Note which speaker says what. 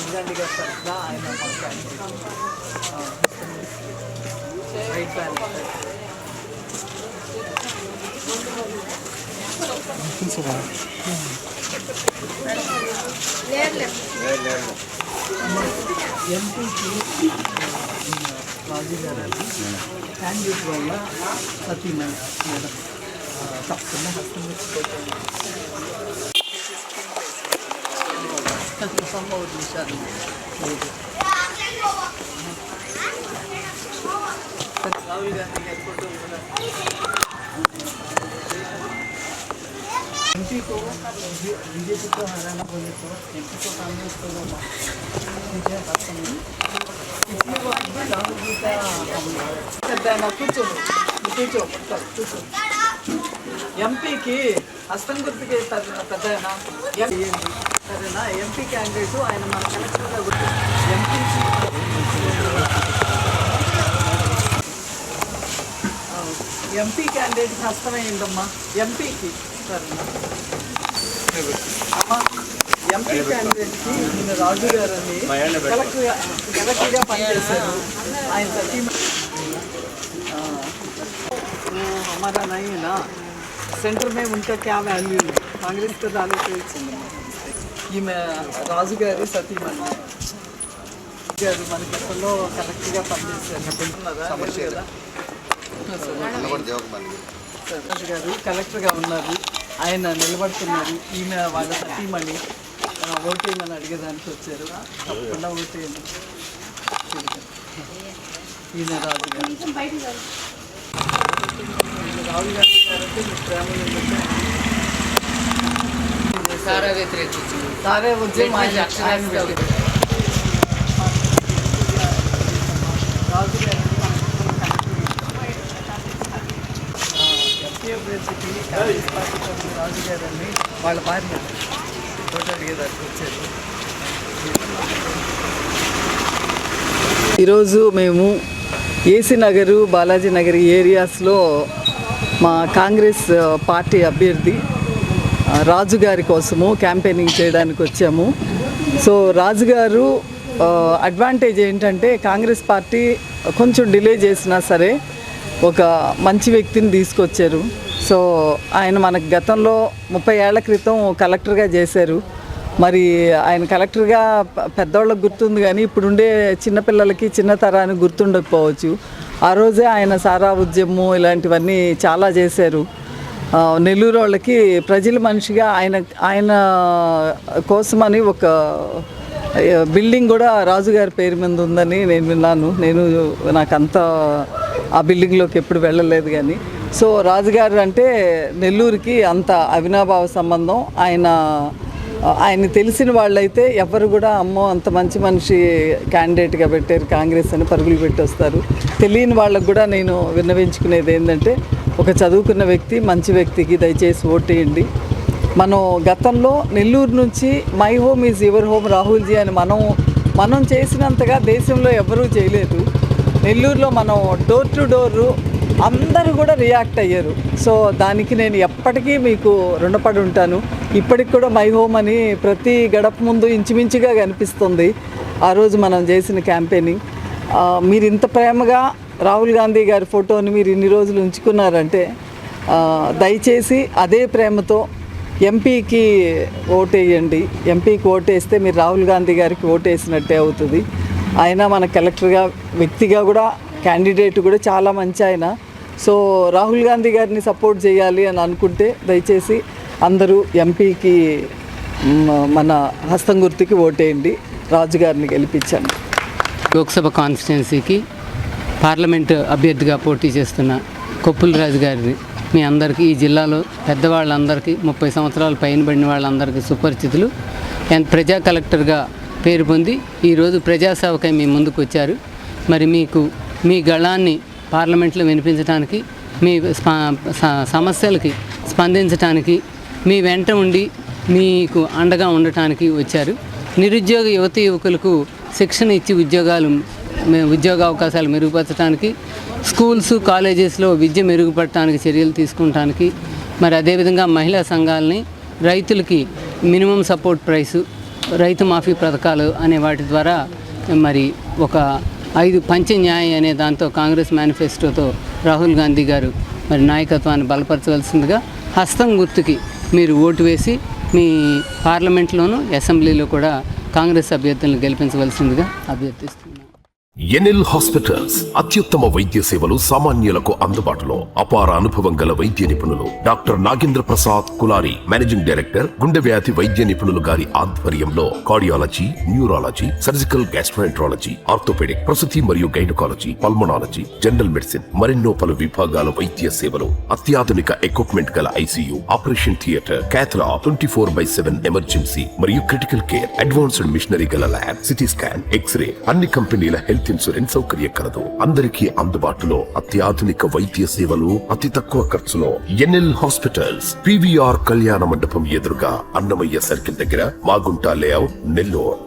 Speaker 1: రాజగాంధీ గారి తరఫున ఆయన రైట్ ప్లాన్ ఎంపీకి రాజు గారు క్యాండిడేట్ వల్ల సతీమణి మేడం తప్పకుండా హస్తం సంభవించారు రాహుల్ గాంధీ గారి ఫోటో కూడా एमपी को बीजेपी को हराना बोले तो एमपी को कांग्रेस को विजय प्राप्त नहीं इसलिए वो आज भी राहुल जी का करता है ना कुछ एमपी की हस्तं गुर्तुके పెద్దనా సరేనా ఎంపీ క్యాండిడేట్ ఆయన మన కలెక్టర్గా గుర్తు ఎంపీ క్యాండిడేట్కి హస్తమైందమ్మా ఎంపీకి సరేనా అమ్మా ఎంపీ క్యాండిడేట్కి నిన్న రాజు గారని కలెక్టర్గా పనిచేశారు ఆయన సతీ हमारा नहीं है ना सेंटर में उनका क्या वैल्यू है कांग्रेस का डाले तो ఈమె రాజు గారి సతీమణి గారు మన గతంలో కలెక్టర్గా పనిచేశారు కదా రాజు గారు కలెక్టర్గా ఉన్నారు ఆయన నిలబడుతున్నారు ఈమె వాళ్ళ సతీమణి ఓటేయమని అడిగేదానికి వచ్చారు తప్పకుండా ఓటేయండి ఈయన రాజు గారు రాహుల్ గాంధీ గారు అంటే మీ ప్రేమ सारे उद्यम राजू గారిని వాళ్ళ భార్య ఫోటో అడిగేదానికి వచ్చారు. ఈరోజు మేము ఏసీ నగరు బాలాజీ నగర్ ఏరియాస్లో మా కాంగ్రెస్ పార్టీ అభ్యర్థి రాజు గారి కోసము క్యాంపెయినింగ్ చేయడానికి వచ్చాము. సో రాజు గారు అడ్వాంటేజ్ ఏంటంటే కాంగ్రెస్ పార్టీ కొంచెం డిలే చేసినా సరే ఒక మంచి వ్యక్తిని తీసుకొచ్చారు. సో ఆయన మనకు గతంలో 30 ఏళ్ల క్రితం కలెక్టర్గా చేశారు. మరి ఆయన కలెక్టర్గా పెద్దవాళ్ళకి గుర్తుంది కానీ ఇప్పుడుండే చిన్నపిల్లలకి చిన్న తరానికి గుర్తుండకపోవచ్చు. ఆ రోజే ఆయన సారా ఉద్యమం ఇలాంటివన్నీ చాలా చేశారు. నెల్లూరు వాళ్ళకి ప్రజల మనిషిగా ఆయన కోసమని ఒక బిల్డింగ్ కూడా రాజుగారి పేరు మీద ఉందని నేను విన్నాను. నాకంత ఆ బిల్డింగ్లోకి ఎప్పుడు వెళ్ళలేదు కానీ. సో రాజుగారు అంటే నెల్లూరుకి అంత అవినాభావ సంబంధం. ఆయన తెలిసిన వాళ్ళైతే ఎవరు కూడా అమ్మో అంత మంచి మనిషి క్యాండిడేట్గా పెట్టారు కాంగ్రెస్ అని పరుగులు పెట్టి వస్తారు. తెలియని వాళ్ళకు కూడా నేను విన్నవించుకునేది ఏంటంటే ఒక చదువుకున్న వ్యక్తి మంచి వ్యక్తికి దయచేసి ఓటేయండి. మనం గతంలో నెల్లూరు నుంచి my home is your home రాహుల్జీ అని మనం చేసినంతగా దేశంలో ఎవరూ చేయలేదు. నెల్లూరులో మనం డోర్ టు డోరు అందరూ కూడా రియాక్ట్ అయ్యారు. సో దానికి నేను ఎప్పటికీ మీకు రుణపడి ఉంటాను. ఇప్పటికి కూడా మై హోమ్ అని ప్రతి గడప ముందు ఇంచుమించుగా కనిపిస్తుంది ఆ రోజు మనం చేసిన క్యాంపెయినింగ్. మీరు ఇంత ప్రేమగా రాహుల్ గాంధీ గారి ఫోటోని మీరు ఇన్ని రోజులు ఉంచుకున్నారంటే దయచేసి అదే ప్రేమతో ఎంపీకి ఓటేయండి. ఎంపీకి ఓటేస్తే మీరు రాహుల్ గాంధీ గారికి ఓటేసినట్టే అవుతుంది. ఆయన మన కలెక్టర్గా వ్యక్తిగా కూడా క్యాండిడేట్ కూడా చాలా మంచి ఆయన. సో రాహుల్ గాంధీ గారిని సపోర్ట్ చేయాలి అని అనుకుంటే దయచేసి అందరూ ఎంపీకి మన హస్తం గుర్తుకి ఓటేయండి. రాజు గారిని గెలిపించండి.
Speaker 2: లోక్సభ కాన్స్టిట్యున్సీకి పార్లమెంటు అభ్యర్థిగా పోటీ చేస్తున్న కొప్పుల రాజు గారిని మీ అందరికీ ఈ జిల్లాలో పెద్దవాళ్ళందరికీ 30 సంవత్సరాలు పైన పడిన వాళ్ళందరికీ సుపరిచితులు. ప్రజా కలెక్టర్గా పేరు పొంది ఈరోజు ప్రజాసేవకై మీ ముందుకు వచ్చారు. మరి మీకు మీ గళాన్ని పార్లమెంట్లో వినిపించడానికి, మీ సమస్యలకి స్పందించడానికి, మీ వెంట ఉండి మీకు అండగా ఉండటానికి వచ్చారు. నిరుద్యోగ యువకులకు శిక్షణ ఇచ్చి ఉద్యోగ అవకాశాలు మెరుగుపరచడానికి, స్కూల్స్ కాలేజెస్లో విద్య మెరుగుపడటానికి చర్యలు తీసుకుంటానికి, మరి అదేవిధంగా మహిళా సంఘాలని, రైతులకి మినిమం సపోర్ట్ ప్రైసు, రైతు మాఫీ పథకాలు అనే వాటి ద్వారా మరి ఒక 5 పంచన్యాయ అనే దాంతో కాంగ్రెస్ మేనిఫెస్టోతో రాహుల్ గాంధీ గారు మరి నాయకత్వాన్ని బలపరచవలసిందిగా హస్తం గుర్తుకి మీరు ఓటు వేసి మీ పార్లమెంట్లోనూ అసెంబ్లీలో కూడా కాంగ్రెస్ అభ్యర్థులను గెలిపించవలసిందిగా అభ్యర్థిస్తున్నాను.
Speaker 3: ఎన్ఎల్ హాస్పిటల్స్ అత్యుత్తమ వైద్య సేవలు సామాన్యులకు అందుబాటులో. అపార అనుభవం గల వైద్య నిపుణులు doctor Nagendra Prasad Kulari, managing director, గుండె వ్యాధి వైద్య నిపుణులు గారి ఆధ్వర్యంలో cardiology, neurology, surgical gastroenterology, orthopaedic, ప్రసూతి మరియు గైనకాలజీ, పల్మనాలజీ, జనరల్ మెడిసిన్ మరెన్నో పలు విభాగాల వైద్య సేవలు. అత్యాధునిక ఎక్విప్మెంట్ గల ఐసీయూ, ఆపరేషన్ థియేటర్, క్యాథ్లా, 24/7 ఎమర్జెన్సీ మరియు క్రిటికల్ కేర్, అడ్వాన్స్డ్ మిషనరీ గల ల్యాబ్, సిటీ స్కాన్, ఎక్స్రే, అన్ని కంపెనీల హెల్త్ ఇన్సూరెన్స్ సౌకర్యం కలదు. అందరికీ అందుబాటులో అత్యాధునిక వైద్య సేవలు అతి తక్కువ ఖర్చులో. ఎన్ఎల్ హాస్పిటల్స్, పివిఆర్ కళ్యాణ మండపం ఎదురుగా, అన్నమయ్య సర్కిల్ దగ్గర, మాగుంట లేఅవుట్, నెల్లూరు.